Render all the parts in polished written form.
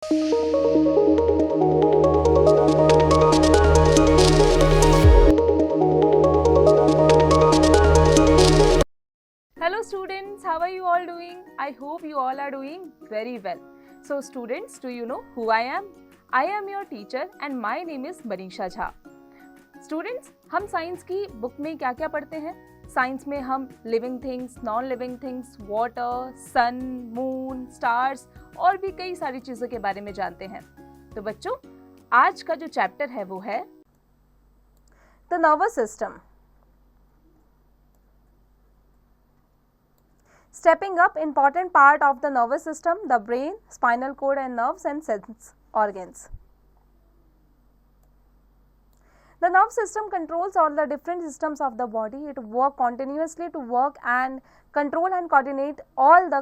Hello students, how are you all doing? I hope you all are doing very well. So students, do you know who I am? I am your teacher and my name is Manisha Jha. Students, हम science की book में क्या क्या पढ़ते हैं? Science में हम living things, non living things, water, sun, moon, stars और भी कई सारी चीज़ों के बारे में जानते हैं. तो बच्चों, आज का जो चैप्टर है वो है the nervous system. Stepping up, important part of the nervous system, the brain, spinal cord and nerves and sense organs. The nerve system controls all the different systems of the body. It works continuously to work and control and coordinate all the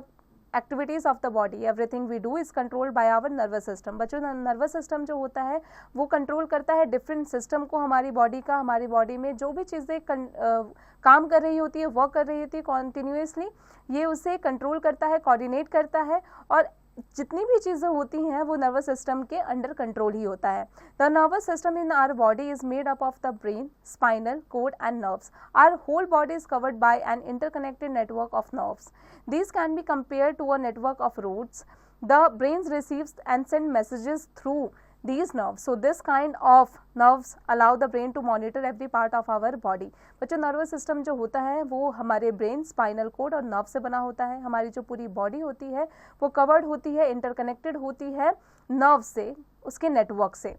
activities of the body. Everything we do is controlled by our nervous system. बच्चों, nervous system जो होता है वो control करता है different system को हमारी body का. हमारी बॉडी में जो भी चीज़ें काम कर रही होती है, वर्क कर रही होती है कॉन्टिन्यूसली, ये उसे कंट्रोल करता है, कोऑर्डिनेट करता है और जितनी भी चीज़ें होती हैं वो नर्वस सिस्टम के अंडर कंट्रोल ही होता है. The nervous system in our body is made up of the brain, spinal cord and nerves. Our whole body is covered by an interconnected network of nerves. These can be compared to a network of roads. The brain receives and sends messages through these nerves. So this kind of nerves allow the brain to monitor every part of our body. बच्चों, nervous system जो होता है वो हमारे brain, spinal code और nerve से बना होता है. हमारी जो पूरी बॉडी होती है वो कवर्ड होती है, इंटरकनेक्टेड होती है नर्व से, उसके नेटवर्क से.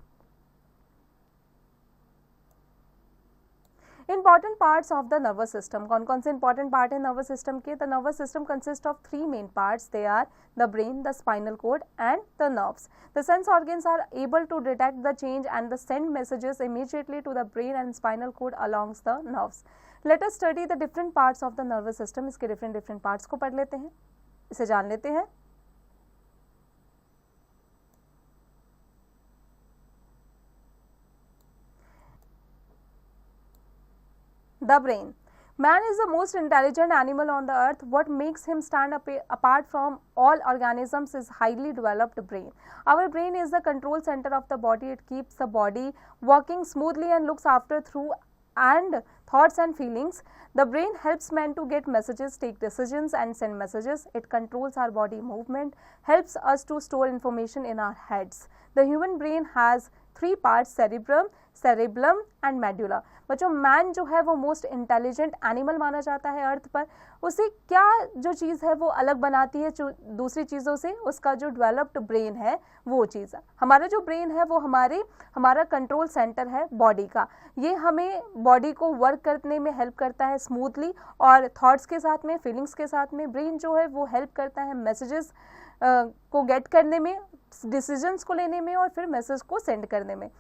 Important parts of the nervous system. कौन कौन से इंपॉर्टेंट पार्ट है नर्वस सिस्टम के? The nervous system consist of 3 main parts. They are the brain, the spinal cord and the nerves. The sense organs are able to detect the change and the send messages immediately to the brain and spinal cord alongs the nerves. Let us study the different parts of the nervous system. इसके different parts को पढ़ लेते हैं, इसे जान लेते हैं. The brain. Man is the most intelligent animal on the earth. What makes him stand apart from all organisms is highly developed brain. Our brain is the control center of the body. It keeps the body working smoothly and looks after through and thoughts and feelings. The brain helps man to get messages, take decisions and send messages. It controls our body movement, helps us to store information in our heads. The human brain has 3 parts: cerebellum and medulla. बच्चों, man जो है वो most intelligent animal माना जाता है अर्थ पर. उसे क्या जो चीज़ है वो अलग बनाती है दूसरी चीज़ों से? उसका जो डेवलप्ड ब्रेन है वो चीज़. हमारा जो ब्रेन है वो हमारा कंट्रोल सेंटर है बॉडी का. ये हमें बॉडी को वर्क करने में हेल्प करता है स्मूथली, और थॉट्स के साथ में, फीलिंग्स के साथ में ब्रेन जो है वो हेल्प करता है मैसेजेस को गेट करने में, डिसीजंस को लेने में और फिर मैसेज को सेंड करने में.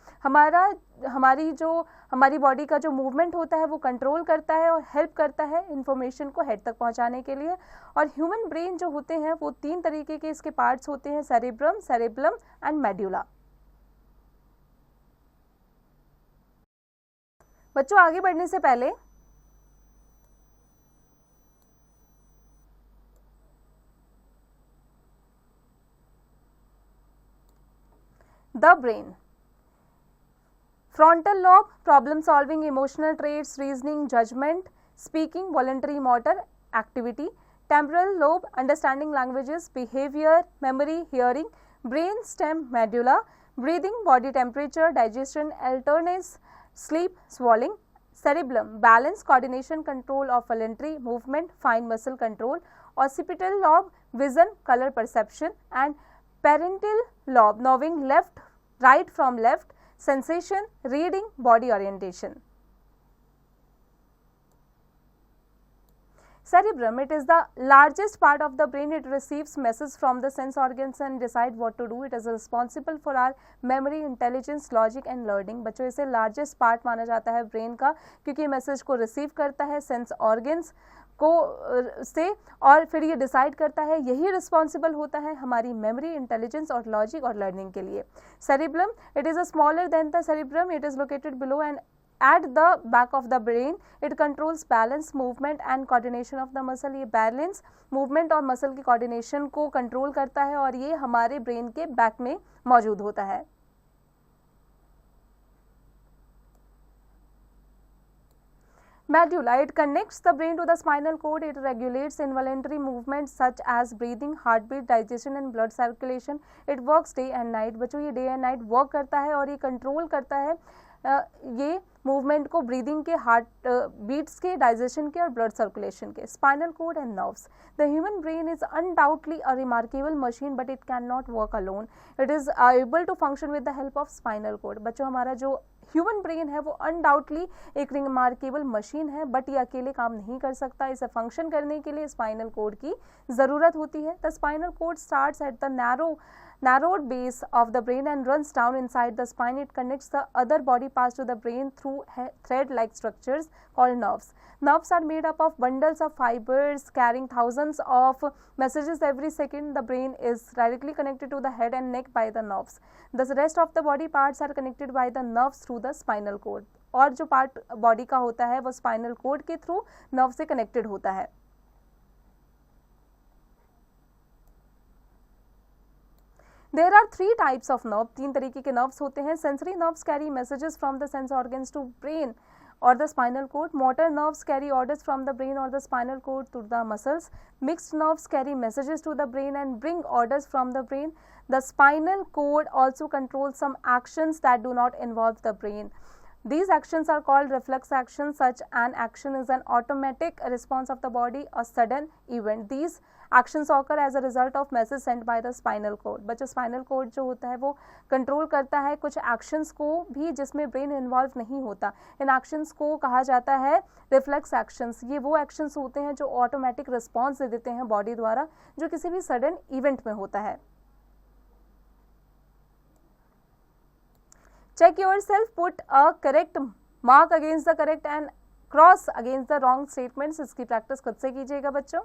हमारी बॉडी का जो मूवमेंट होता है वो कंट्रोल करता है और हेल्प करता है इंफॉर्मेशन को हेड तक पहुंचाने के लिए. और ह्यूमन ब्रेन जो होते हैं वो 3 तरीके के इसके पार्ट्स होते हैं: सेरेब्रम एंड मेड्यूला. बच्चों, आगे बढ़ने से पहले the brain. Frontal lobe, problem solving, emotional traits, reasoning, judgment, speaking, voluntary motor activity. Temporal lobe, understanding languages, behavior, memory, hearing. Brain stem, medulla, breathing, body temperature, digestion, alertness, sleep, swallowing. Cerebellum, balance, coordination, control of voluntary movement, fine muscle control. Occipital lobe, vision, color perception. And parental lobe, knowing right from left, sensation, reading, body orientation. Cerebrum, it is the largest part of the brain. It receives messages from the sense organs and decide what to do. It is responsible for our memory, intelligence, logic and learning. बच्चों, इसे largest part माना जाता है brain का, क्योंकि message को receive करता है सेंस ऑर्गन्स को से और फिर ये डिसाइड करता है. यही रिस्पॉन्सिबल होता है हमारी मेमोरी, इंटेलिजेंस और लॉजिक और लर्निंग के लिए. Cerebellum, it is a smaller than the cerebrum. It is located below and at the back of the brain. It controls balance, movement and coordination of the muscle. ये balance, movement और muscle की coordination को control करता है और ये हमारे brain के बैक में मौजूद होता है. Medulla, it connects the brain to the spinal cord. It regulates involuntary movements such as breathing, heartbeat, digestion and blood circulation. It works day and night. बच्चों ये day and night work करता है और ये कंट्रोल करता है ये movement को, ब्रीदिंग के, हार्ट बीट्स के, डाइजेशन के और ब्लड सर्कुलेशन के. Spinal cord and nerves. The human brain is undoubtedly a remarkable machine but it cannot work alone. It is able to function with the help of spinal cord. बच्चों हमारा जो human brain है वो undoubtedly एक remarkable machine है but ये अकेले काम नहीं कर सकता. इसे फंक्शन करने के लिए स्पाइनल कोड की ज़रूरत होती है. The spinal code starts at the narrowed base of the brain and runs down inside the spine. It connects the other body parts to the brain through thread-like structures called nerves. Nerves are made up of bundles of fibers carrying thousands of messages every second. The brain is directly connected to the head and neck by the nerves. The rest of the body parts are connected by the nerves through the spinal cord. और जो part body का होता है वो spinal cord के through nerve से connected होता है. There are three types of nerve. तीन तरीके के नर्व्स होते हैं. Sensory nerves carry messages from the sense organs to brain or the spinal cord. Motor nerves carry orders from the brain or the spinal cord to the muscles. Mixed nerves carry messages to the brain and bring orders from the brain. The spinal cord also controls some actions that do not involve the brain. These actions are called reflex actions. Such an action is an automatic response of the body, a sudden event. These actions occur as a result of message sent by the spinal cord. बच्चों spinal cord जो होता है वो control करता है कुछ actions को भी जिसमें ब्रेन इन्वॉल्व नहीं होता. इन एक्शंस को कहा जाता है रिफ्लेक्स एक्शंस. ये वो एक्शंस होते हैं जो ऑटोमेटिक रिस्पॉन्स दे देते हैं बॉडी द्वारा जो किसी भी सडन इवेंट में होता है. Check yourself, put a correct mark against the correct and cross against the wrong statements. इसकी प्रैक्टिस खुद से कीजिएगा बच्चों.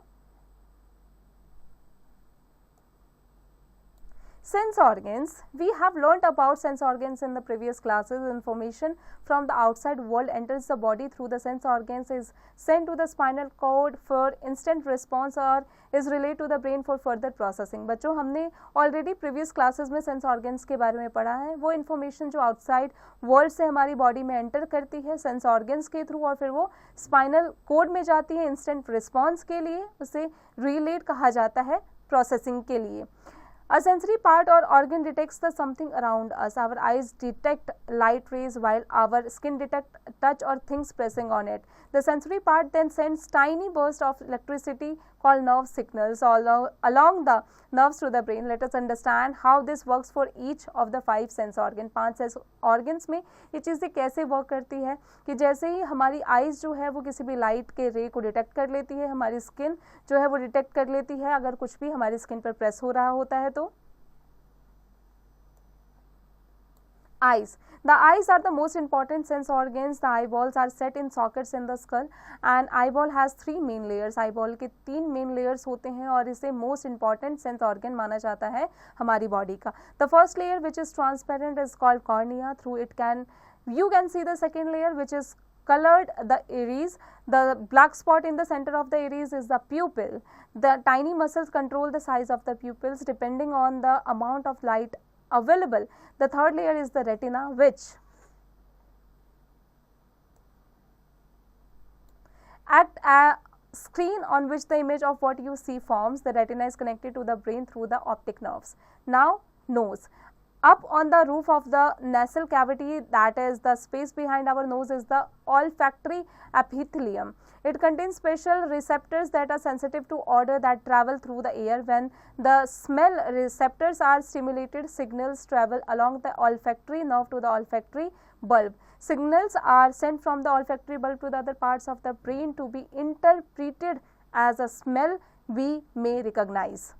Sense organs. We have learnt about sense organs in the previous classes. Information from the outside world enters the body through the sense organs, is sent to the spinal cord for instant response or is relayed to the brain for further processing. बच्चों हमने already previous classes में sense organs के बारे में पढ़ा है. वो information जो आउटसाइड वर्ल्ड से हमारी बॉडी में एंटर करती है सेंस ऑर्गन्स के थ्रू और फिर वो स्पाइनल कोड में जाती है इंस्टेंट रिस्पॉन्स के लिए, उसे रिलेट कहा जाता है प्रोसेसिंग के लिए. A sensory part or organ detects the something around us. Our eyes detect light rays while our skin detect touch or things pressing on it. The sensory part then sends tiny bursts of electricity called nerve signals along the nerves to the brain. Let us understand how this works for each of the 5 sense organ. 5 sense organs में ये चीज़ें कैसे work करती है कि जैसे ही हमारी eyes जो है वो किसी भी लाइट के रे को डिटेक्ट कर लेती है, हमारी स्किन जो है वो डिटेक्ट कर लेती है अगर कुछ भी हमारी स्किन पर प्रेस हो रहा होता है तो. Eyes. The eyes are the most important sense organs. The eyeballs are set in sockets in the skull and eyeball has 3 main layers. eyeball के 3 main layers होते हैं और इसे most important sense organ माना जाता है हमारी body का. The first layer which is transparent is called cornea. Through it you can see the second layer which is colored, the iris. The black spot in the center of the iris is the pupil. The tiny muscles control the size of the pupils depending on the amount of light available. The third layer is the retina which act a screen on which the image of what you see forms. The retina is connected to the brain through the optic nerves. Now nose. Up on the roof of the nasal cavity, that is the space behind our nose, is the olfactory epithelium. It contains special receptors that are sensitive to odor that travel through the air. When the smell receptors are stimulated, signals travel along the olfactory nerve to the olfactory bulb. Signals are sent from the olfactory bulb to the other parts of the brain to be interpreted as a smell we may recognize.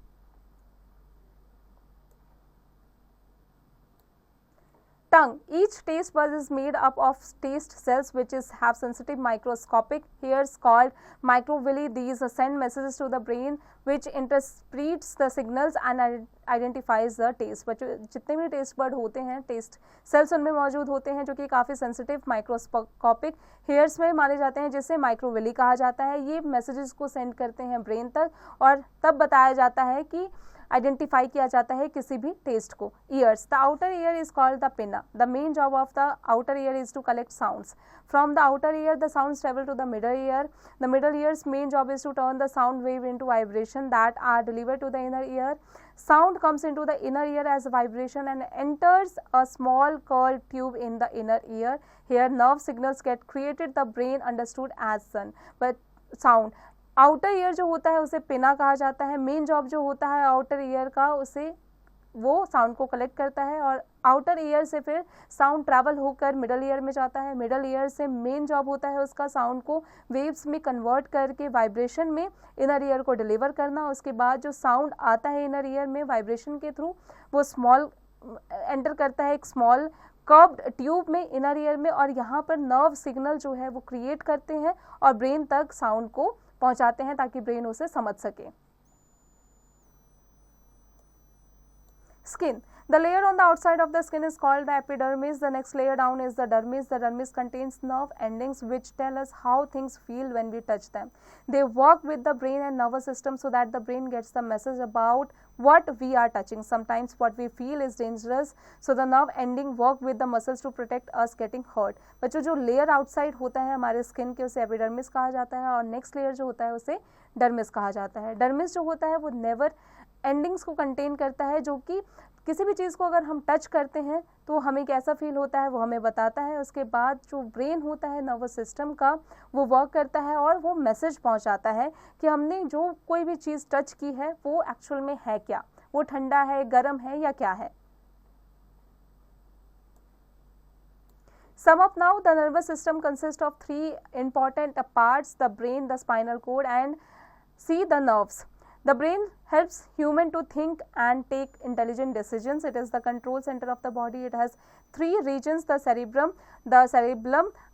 Tongue. Each taste bud is made up of taste cells which have sensitive microscopic hairs called microvilli. These send messages to the brain which interprets the signals and identifies the taste. बच्चों जितने भी taste bud होते हैं, test sales उनमें मौजूद होते हैं जो कि काफ़ी सेंसिटिव माइक्रोस्कोपिक हेयर्स में माने जाते हैं, जिसे माइक्रोविली कहा जाता है. ये मैसेजेस को सेंड करते हैं ब्रेन तक और तब बताया जाता है कि आइडेंटिफाई किया जाता है किसी भी टेस्ट को. Ears. The outer ear is called the pinna. The main job of the outer ear is to collect sounds. From the outer ear, the sounds travel to the middle ear. The middle ear's main job is to turn the sound wave into vibration that are delivered to the inner ear. Sound comes into the inner ear as vibration and enters a small curved tube in the inner ear. Here, nerve signals get created. The brain understood as sound. Outer ear जो होता है उसे पिना कहा जाता है. Main job जो होता है आउटर ईयर का, उसे वो साउंड को कलेक्ट करता है और आउटर ईयर से फिर साउंड ट्रैवल होकर मिडल ईयर में जाता है. मिडल ईयर से मेन जॉब होता है उसका साउंड को वेव्स में कन्वर्ट करके वाइब्रेशन में इनर ईयर को डिलीवर करना. उसके बाद जो साउंड आता है इनर ईयर में वाइब्रेशन के थ्रू, वो स्मॉल एंटर करता है एक स्मॉल कर्व्ड ट्यूब में इनर ईयर में, और यहाँ पर नर्व सिग्नल जो है वो क्रिएट करते हैं और ब्रेन तक साउंड को पहुँचाते हैं ताकि ब्रेन उसे समझ सके. Skin. The layer on the outside of the skin is called the epidermis. The next layer down is the dermis. The dermis contains nerve endings which tell us how things feel when we touch them. They work with the brain and nervous system so that the brain gets the message about what we are touching. Sometimes what we feel is dangerous, so the nerve ending work with the muscles to protect us getting hurt. बच्चों जो layer outside होता है हमारे skin के, उसे epidermis कहा जाता है और नेक्स्ट लेयर जो होता है उसे डर्मिस कहा जाता है. डर्मिस जो होता है वो नेवर एंडिंग्स को कंटेन करता है, जो कि किसी भी चीज़ को अगर हम टच करते हैं तो हमें कैसा फील होता है वो हमें बताता है. उसके बाद जो ब्रेन होता है नर्वस सिस्टम का, वो वर्क करता है और वो मैसेज पहुंचाता है कि हमने जो कोई भी चीज़ टच की है वो एक्चुअल में है क्या, वो ठंडा है, गर्म है या क्या है. Sum up now. The nervous system consists of three important parts: the brain, the spinal cord, and the nerves. The brain helps human to think and take intelligent decisions. It is the control center of the body. It has three regions: the cerebellum,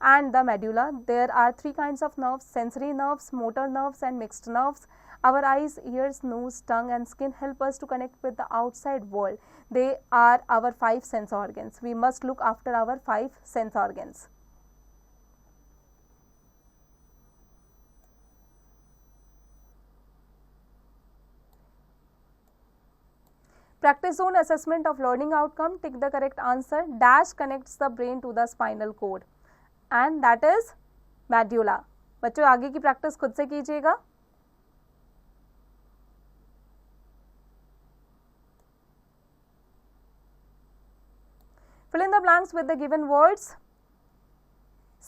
and the medulla. There are three kinds of nerves: sensory nerves, motor nerves, and mixed nerves. Our eyes, ears, nose, tongue, and skin help us to connect with the outside world. They are our five sense organs. We must look after our five sense organs. Practice zone assessment of learning outcome. Tick the correct answer. Dash connects the brain to the spinal cord, and that is medulla. बच्चों आगे की practice खुद से कीजिएगा. Fill in the blanks with the given words.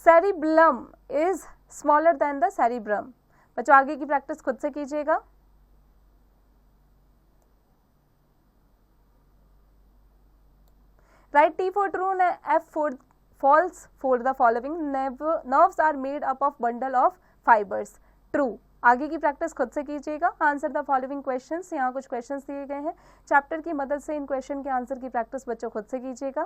Cerebellum is smaller than the cerebrum. बच्चों आगे की practice खुद से कीजिएगा. Write T for true and F for false for the following. Nerves are made up of bundle of fibers. True. आगे की practice खुद से कीजिएगा. Answer the following questions. यहाँ कुछ क्वेश्चंस दिए गए हैं. चैप्टर की मदद से इन क्वेश्चन के आंसर की प्रैक्टिस बच्चों खुद से कीजिएगा.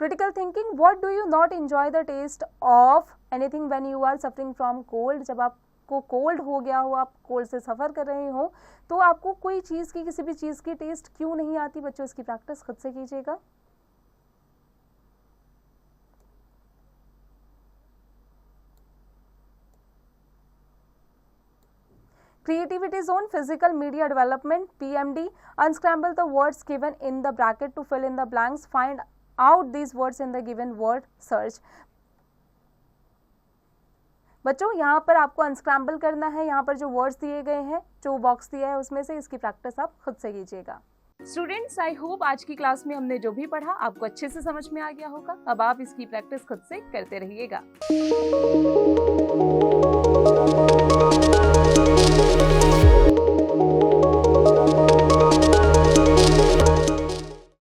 Critical thinking. What do you not enjoy the taste of anything when you are suffering from cold? जब आपको कोल्ड हो गया हो, आप कोल्ड से सफ़र कर रहे हो, तो आपको कोई चीज़ की, किसी भी चीज़ की टेस्ट क्यों नहीं आती? बच्चों इसकी प्रैक्टिस खुद से कीजिएगा. Creativity zone. Physical media development, PMD. Unscramble the words given in the bracket to fill in the blanks. Find out these words in the given word search. बच्चों यहाँ पर आपको अनस्क्रैम्बल करना है. यहाँ पर जो वर्ड्स दिए गए हैं, जो बॉक्स दिया है उसमें से इसकी प्रैक्टिस आप खुद से कीजिएगा. स्टूडेंट्स, आई होप आज की क्लास में हमने जो भी पढ़ा आपको अच्छे से समझ में आ गया होगा. अब आप इसकी प्रैक्टिस खुद से करते रहिएगा.